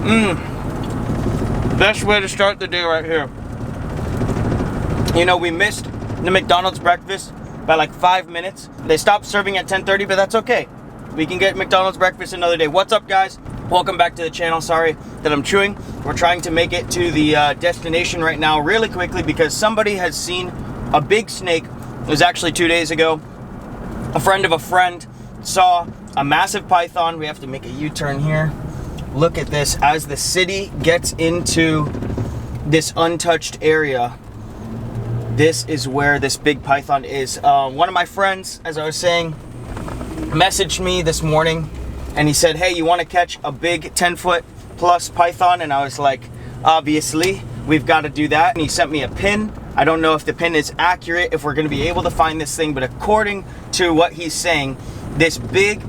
Best way to start the day right here. You know, we missed the McDonald's breakfast by like 5 minutes. They stopped serving at 10:30, but that's okay. We can get McDonald's breakfast another day. What's up, guys? Welcome back to the channel. Sorry that I'm chewing. We're trying to make it to the destination right now really quickly because somebody has seen a big snake. It was actually 2 days ago. A friend of a friend saw a massive python. We have to make a U-turn here. Look at this. As the city gets into this untouched area, this is where this big python is. One of my friends, as I was saying, messaged me this morning and he said, hey, you want to catch a big 10-foot plus python? And I was like, obviously, we've got to do that. And he sent me a pin. I don't know if the pin is accurate, if we're going to be able to find this thing, but according to what he's saying, this big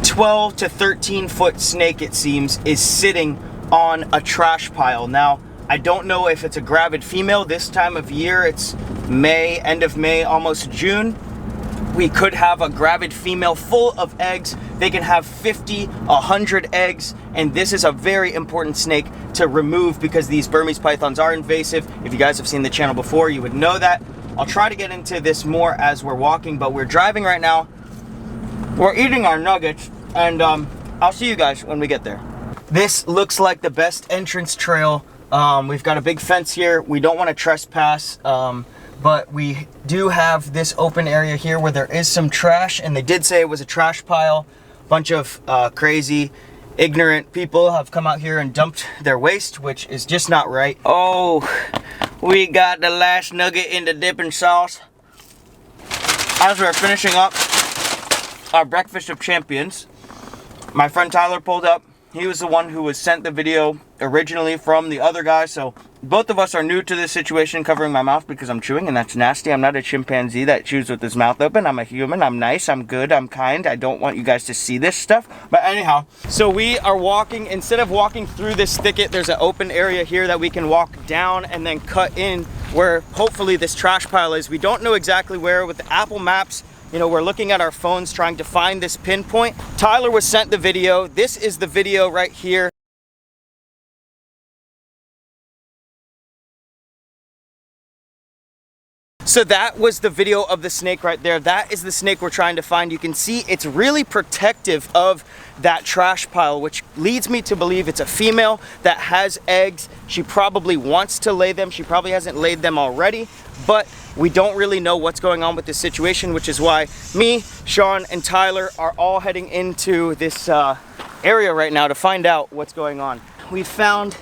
12 to 13 foot snake, it seems, is sitting on a trash pile. Now, I don't know if it's a gravid female. This time of year, it's May, end of May, almost June. We could have a gravid female full of eggs. They can have 50, 100 eggs, and this is a very important snake to remove because these Burmese pythons are invasive. If you guys have seen the channel before, you would know that. I'll try to get into this more as we're walking, but we're driving right now. We're eating our nuggets, and I'll see you guys when we get there. This looks like the best entrance trail. We've got a big fence here. We don't want to trespass, but we do have this open area here where there is some trash, and they did say it was a trash pile. Bunch of crazy, ignorant people have come out here and dumped their waste, which is just not right. Oh, we got the last nugget in the dipping sauce. As we're finishing up our breakfast of champions, my friend Tyler pulled up. He was the one who was sent the video originally from the other guy, so both of us are new to this situation, covering my mouth because I'm chewing, and that's nasty. I'm not a chimpanzee that chews with his mouth open. I'm a human. I'm nice. I'm good. I'm kind. I don't want you guys to see this stuff. But anyhow, so we are walking. Instead of walking through this thicket, there's an open area here that we can walk down and then cut in where hopefully this trash pile is. We don't know exactly where. With the Apple Maps, you know, we're looking at our phones trying to find this pinpoint. Tyler was sent the video. This is the video right here. So that was the video of the snake right there. That is the snake we're trying to find. You can see it's really protective of that trash pile, which leads me to believe it's a female that has eggs. She probably wants to lay them. She probably hasn't laid them already, but we don't really know what's going on with this situation, which is why me, Sean, and Tyler are all heading into this area right now to find out what's going on. We found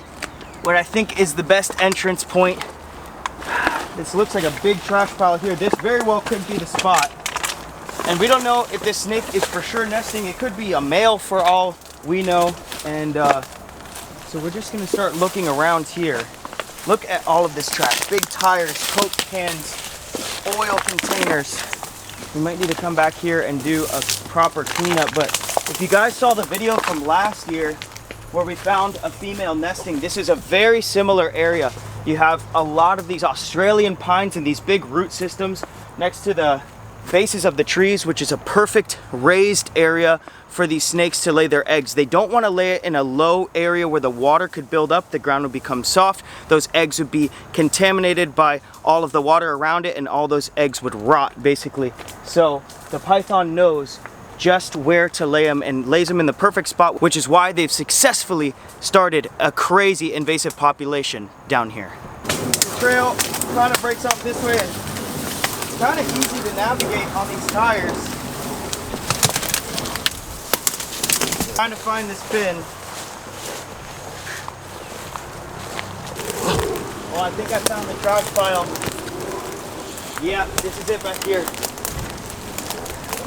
what I think is the best entrance point. This looks like a big trash pile here. This very well could be the spot. And we don't know if this snake is for sure nesting. It could be a male for all we know. And so we're just gonna start looking around here. Look at all of this trash. Big tires, Coke cans, oil containers. We might need to come back here and do a proper cleanup. But if you guys saw the video from last year where we found a female nesting, this is a very similar area. You have a lot of these Australian pines and these big root systems next to the bases of the trees, which is a perfect raised area for these snakes to lay their eggs. They don't want to lay it in a low area where the water could build up, the ground would become soft, those eggs would be contaminated by all of the water around it, and all those eggs would rot basically. So the python knows just where to lay them and lays them in the perfect spot, which is why they've successfully started a crazy invasive population down here. The trail kind of breaks off this way. It's kind of easy to navigate on these tires. Trying to find this pin. Well, I think I found the trash pile. Yeah, this is it back here.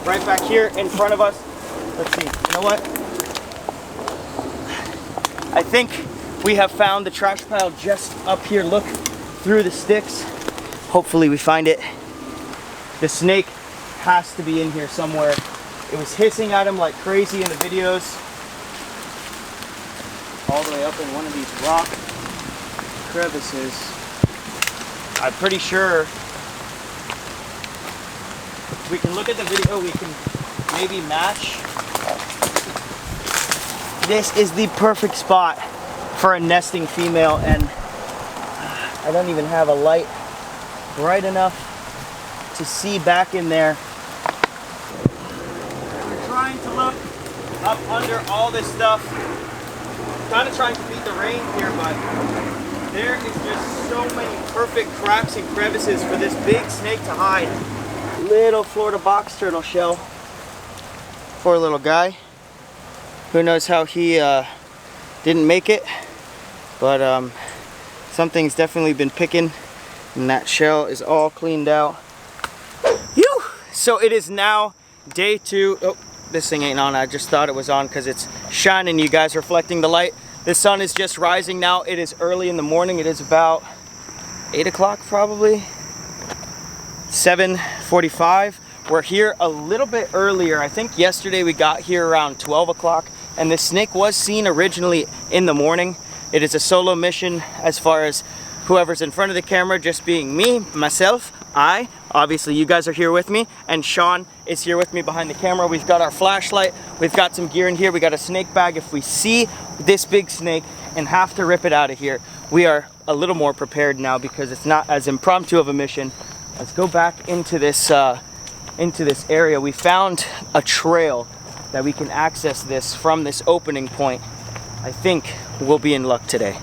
Right back here in front of us. Let's see, you know what? I think we have found the trash pile just up here. Look through the sticks. Hopefully we find it. The snake has to be in here somewhere. It was hissing at him like crazy in the videos. All the way up in one of these rock crevices. I'm pretty sure we can look at the video, we can maybe match. This is the perfect spot. for a nesting female, and I don't even have a light bright enough to see back in there. We're trying to look up under all this stuff. Kind of trying to beat the rain here, but there is just so many perfect cracks and crevices for this big snake to hide. Little Florida box turtle shell. Poor little guy. Who knows how he didn't make it, but something's definitely been picking, and that shell is all cleaned out. Phew! So it is now day 2. Oh, this thing ain't on. I just thought it was on because it's shining, you guys, reflecting the light. The sun is just rising now. It is early in the morning. It is about 8 o'clock probably. 7:45. We're here a little bit earlier. I think yesterday we got here around 12 o'clock, and the snake was seen originally in the morning. It is a solo mission as far as whoever's in front of the camera, just being me, myself, obviously you guys are here with me, and Sean is here with me behind the camera. We've got our flashlight, we've got some gear in here, we got a snake bag. If we see this big snake and have to rip it out of here, we are a little more prepared now because it's not as impromptu of a mission. Let's go back into this area. We found a trail that we can access this from this opening point. I think we'll be in luck today.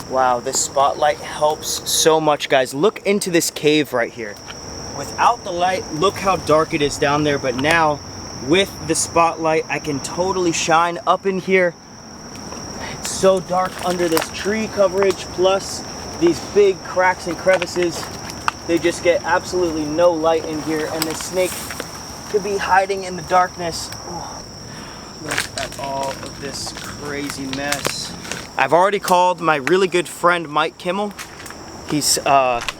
Wow, this spotlight helps so much, guys. Look into this cave right here. Without the light, look how dark it is down there, but now with the spotlight, I can totally shine up in here. It's so dark under this tree coverage, plus these big cracks and crevices. They just get absolutely no light in here, and this snake could be hiding in the darkness. Oh, look at all of this crazy mess. I've already called my really good friend Mike Kimmel. He's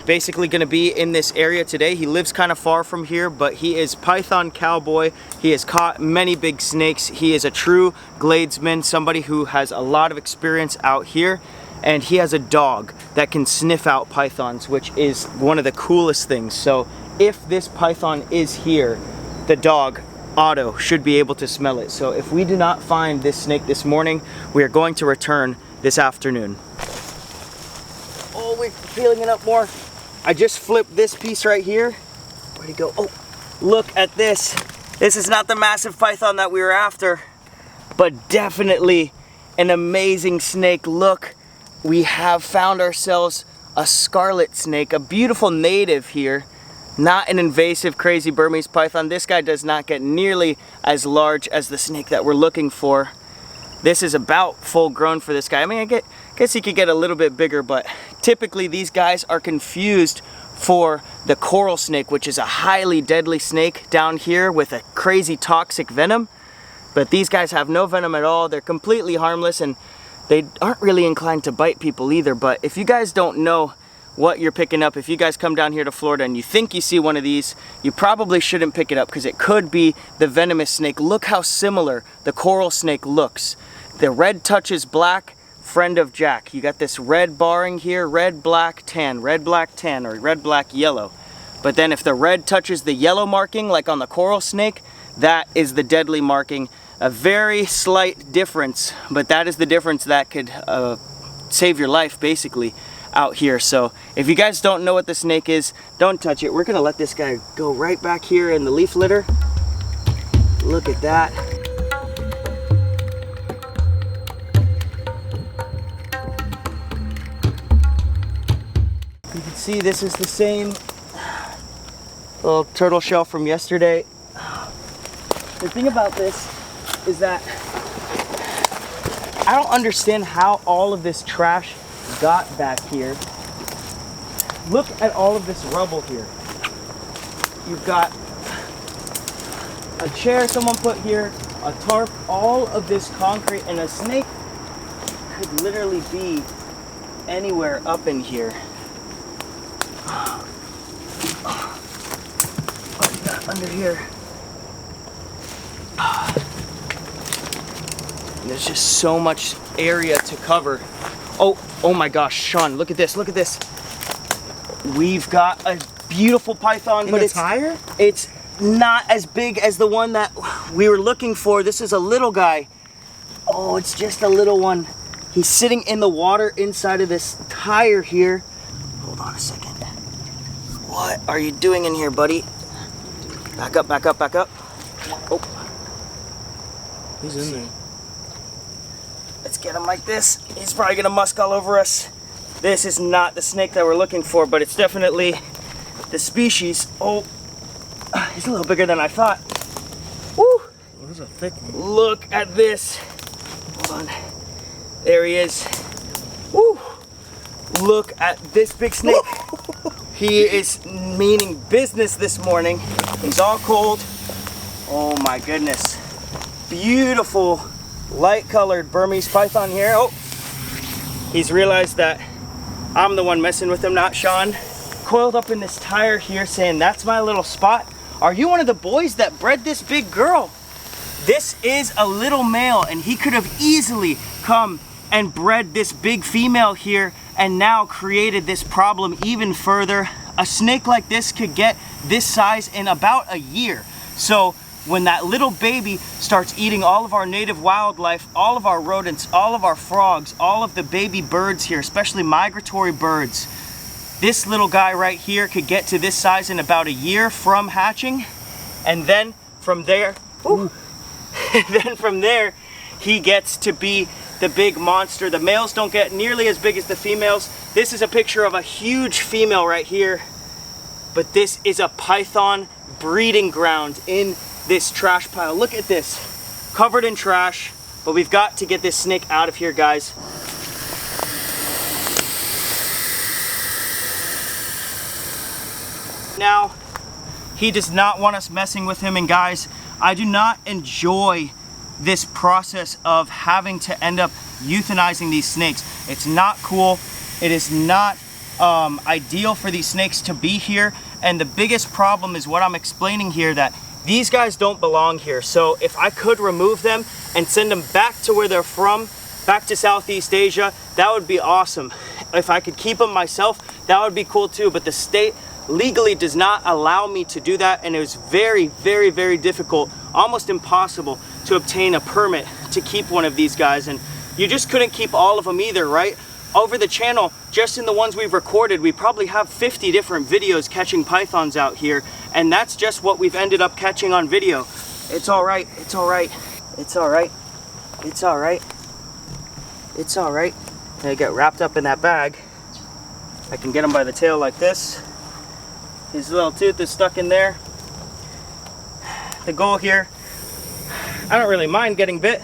basically going to be in this area today. He lives kind of far from here, but he is Python Cowboy. He has caught many big snakes. He is a true gladesman, somebody who has a lot of experience out here. And he has a dog that can sniff out pythons, which is one of the coolest things. So if this python is here, the dog, Otto, should be able to smell it. So if we do not find this snake this morning, we are going to return this afternoon. Oh, we're peeling it up more. I just flipped this piece right here. Where'd he go? Oh, look at this. This is not the massive python that we were after, but definitely an amazing snake. Look, we have found ourselves a scarlet snake, a beautiful native here. Not an invasive, crazy Burmese python. This guy does not get nearly as large as the snake that we're looking for. This is about full grown for this guy. I mean, I guess he could get a little bit bigger, but typically these guys are confused for the coral snake, which is a highly deadly snake down here with a crazy toxic venom. But these guys have no venom at all. They're completely harmless, and they aren't really inclined to bite people either. But if you guys don't know what you're picking up, if you guys come down here to Florida and you think you see one of these, you probably shouldn't pick it up because it could be the venomous snake. Look how similar the coral snake looks. The red touches black, friend of Jack. You got this red barring here, red, black, tan, or red, black, yellow. But then if the red touches the yellow marking, like on the coral snake, that is the deadly marking. A very slight difference, but that is the difference that could save your life, basically, out here. So if you guys don't know what the snake is, don't touch it. We're gonna let this guy go right back here in the leaf litter. Look at that. You can see this is the same little turtle shell from yesterday. The thing about this is that I don't understand how all of this trash got back here. Look at all of this rubble here. You've got a chair someone put here, a tarp, all of this concrete, and a snake could literally be anywhere up in here. What we got under here? And there's just so much area to cover. Oh my gosh, Sean, look at this, look at this. We've got a beautiful python, but it's not as big as the one that we were looking for. This is a little guy. Oh, it's just a little one. He's sitting in the water inside of this tire here. Hold on a second. What are you doing in here, buddy? Back up, back up, back up. Oh. He's in there. Let's get him like this. He's probably gonna musk all over us. This is not the snake that we're looking for, but it's definitely the species. Oh, he's a little bigger than I thought. Woo! What is a thick one? Look at this. Hold on. There he is. Woo! Look at this big snake. He is meaning business this morning. He's all cold. Oh my goodness. Beautiful light colored Burmese python here. Oh, he's realized that I'm the one messing with him, not Sean. Coiled up in this tire here saying, that's my little spot. Are you one of the boys that bred this big girl? This is a little male, and he could have easily come and bred this big female here and now created this problem even further. A snake like this could get this size in about a year. So when that little baby starts eating all of our native wildlife, all of our rodents, all of our frogs, all of the baby birds here, especially migratory birds, this little guy right here could get to this size in about a year from hatching. And then from there, then from there, he gets to be the big monster. The males don't get nearly as big as the females. This is a picture of a huge female right here, but this is a python breeding ground in this trash pile. Look at this, covered in trash, but we've got to get this snake out of here, guys. Now, he does not want us messing with him, and guys, I do not enjoy this process of having to end up euthanizing these snakes. It's not cool. It is not ideal for these snakes to be here, and the biggest problem is what I'm explaining here, that these guys don't belong here. So if I could remove them and send them back to where they're from, back to Southeast Asia, that would be awesome. If I could keep them myself, that would be cool too, but the state legally does not allow me to do that, and it was very, very, very difficult, almost impossible, to obtain a permit to keep one of these guys. And you just couldn't keep all of them either, right? Over the channel, just in the ones we've recorded, we probably have 50 different videos catching pythons out here, and that's just what we've ended up catching on video. It's all right, it's all right, it's all right, it's all right, it's all right. They get wrapped up in that bag. I can get him by the tail like this. His little tooth is stuck in there. The goal here, I don't really mind getting bit,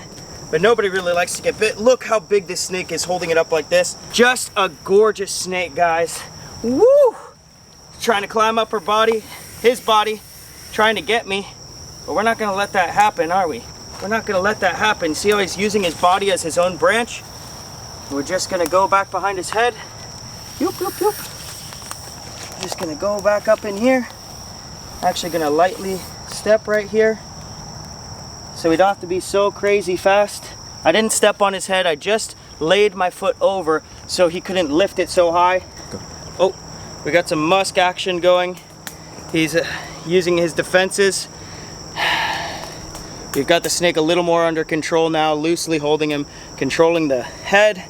but nobody really likes to get bit. Look how big this snake is holding it up like this. Just a gorgeous snake, guys. Woo! Trying to climb up her body, his body, trying to get me. But we're not gonna let that happen, are we? We're not gonna let that happen. See how he's using his body as his own branch? We're just gonna go back behind his head. Yoop, yoop, yoop. Just gonna go back up in here. Actually gonna lightly step right here, so we don't have to be so crazy fast. I didn't step on his head, I just laid my foot over so he couldn't lift it so high. Go. Oh, we got some musk action going. He's using his defenses. We've got the snake a little more under control now, loosely holding him, controlling the head.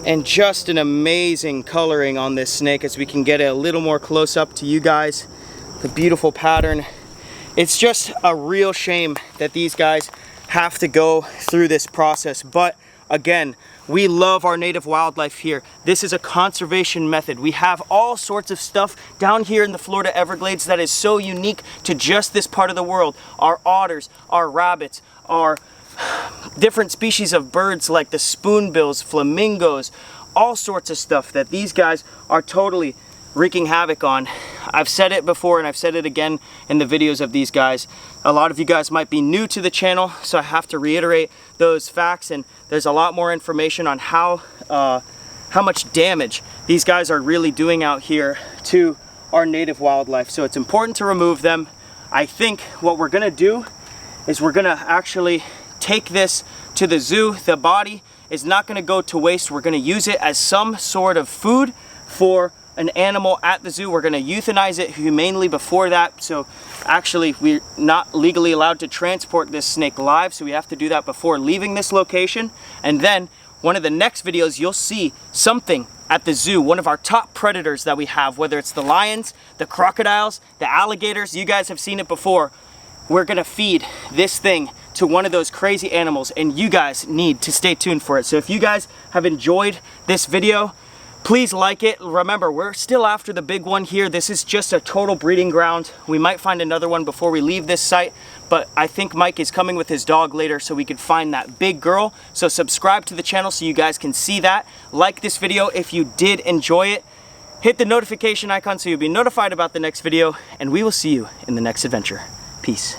And just an amazing coloring on this snake as we can get it a little more close up to you guys. The beautiful pattern. It's just a real shame that these guys have to go through this process. But again, we love our native wildlife here. This is a conservation method. We have all sorts of stuff down here in the Florida Everglades that is so unique to just this part of the world. Our otters, our rabbits, our different species of birds like the spoonbills, flamingos, all sorts of stuff that these guys are totally wreaking havoc on. I've said it before and I've said it again in the videos of these guys. A lot of you guys might be new to the channel, so I have to reiterate those facts, and there's a lot more information on how much damage these guys are really doing out here to our native wildlife. So it's important to remove them. I think what we're gonna do is we're gonna actually take this to the zoo. The body is not going to go to waste. We're going to use it as some sort of food for an animal at the zoo, we're going to euthanize it humanely before that. So actually, we're not legally allowed to transport this snake live, so we have to do that before leaving this location. And then one of the next videos, you'll see something at the zoo, one of our top predators that we have, whether it's the lions, the crocodiles, the alligators. You guys have seen it before. We're gonna feed this thing to one of those crazy animals, and you guys need to stay tuned for it. So if you guys have enjoyed this video, please like it. Remember, we're still after the big one here. This is just a total breeding ground. We might find another one before we leave this site, but I think Mike is coming with his dog later so we can find that big girl. So subscribe to the channel so you guys can see that. Like this video if you did enjoy it. Hit the notification icon so you'll be notified about the next video, and we will see you in the next adventure. Peace.